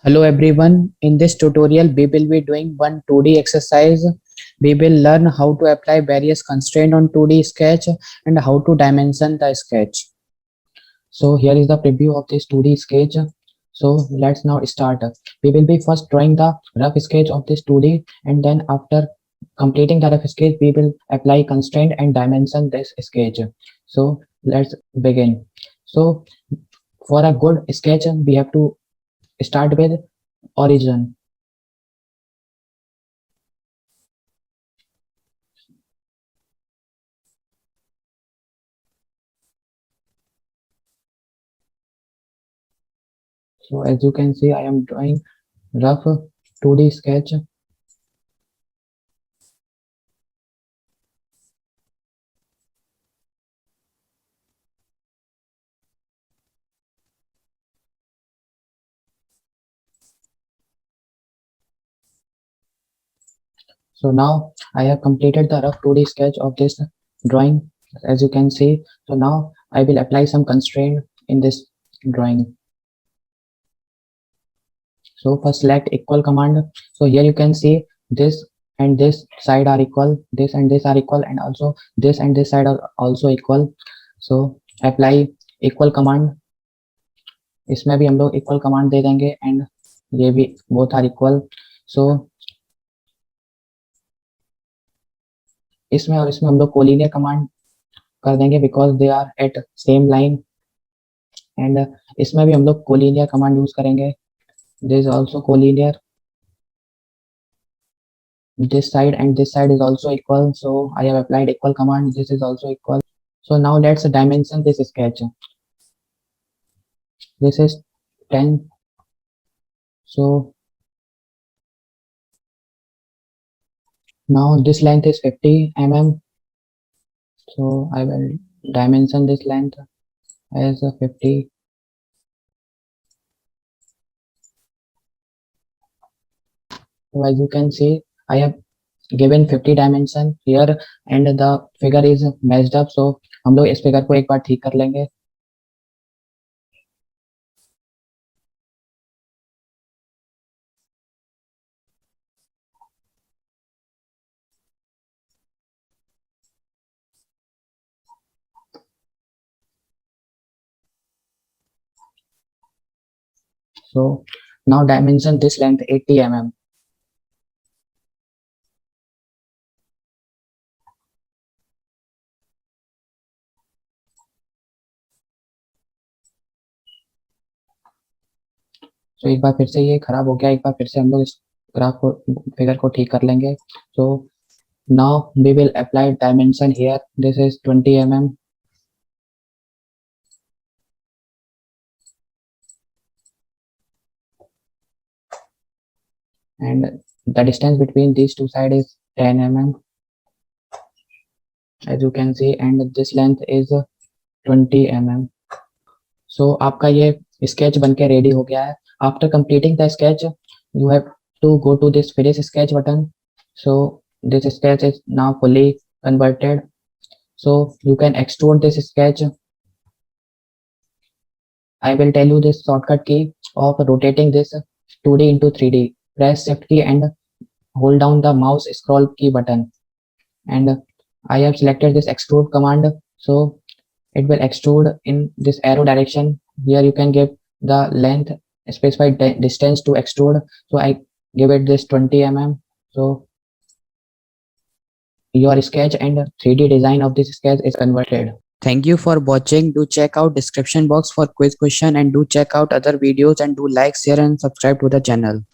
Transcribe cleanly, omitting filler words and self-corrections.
Hello everyone, in this tutorial we will be doing one 2D exercise. We will learn how to apply various constraints on 2D sketch and how to dimension the sketch. So here is the preview of this 2D sketch. So let's now start. We will be first drawing the rough sketch of this 2D, and then after completing the rough sketch we will apply constraint and dimension this sketch. So let's begin. So for a good sketch we have to start with origin. So as you can see, I am drawing rough 2D sketch. So now I have completed the rough 2D sketch of this drawing, as you can see. So now I will apply some constraint in this drawing. So first select equal command. So here you can see this and this side are equal, this and this are equal, and also this and this side are also equal. So apply equal command. इसमें भी हम लोग equal command दे देंगे and ये भी both are equal. So इसमें और इसमें हम लोग कोलिनियर कमांड कर देंगे because they are at same line, and इसमें भी हम लोग कोलिनियर कमांड यूज करेंगे. This is also collinear. This side and this side is also equal, so I have applied equal command. This is also equal. So now let's dimension this sketch. This is 10. So now this length is 50 mm. So I will dimension this length as 50. So as you can see, I have given 50 dimension here and the figure is messed up. So हम लोग इस figure को एक बार ठीक कर लेंगे. So now dimension this length 80 mm. तो एक बार फिर से ये खराब हो गया, एक बार फिर से हम लोग इस ग्राफ को फिगर को ठीक कर लेंगे. So now we will apply dimension here. This is 20 mm. And the distance between these two sides is 10 mm, as you can see, and this length is 20 mm. So आपका ये sketch बन के ready हो गया है. After completing the sketch, you have to go to this finish sketch button. So this sketch is now fully converted. So you can extrude this sketch. I will tell you this shortcut key of rotating this 2D into 3D. Press shift key and hold down the mouse scroll key button. And I have selected this extrude command. So it will extrude in this arrow direction. Here you can give the length, specified distance to extrude. So I give it this 20 mm. So your sketch and 3D design of this sketch is converted. Thank you for watching. Do check out description box for quiz question, and do check out other videos, and do like, share and subscribe to the channel.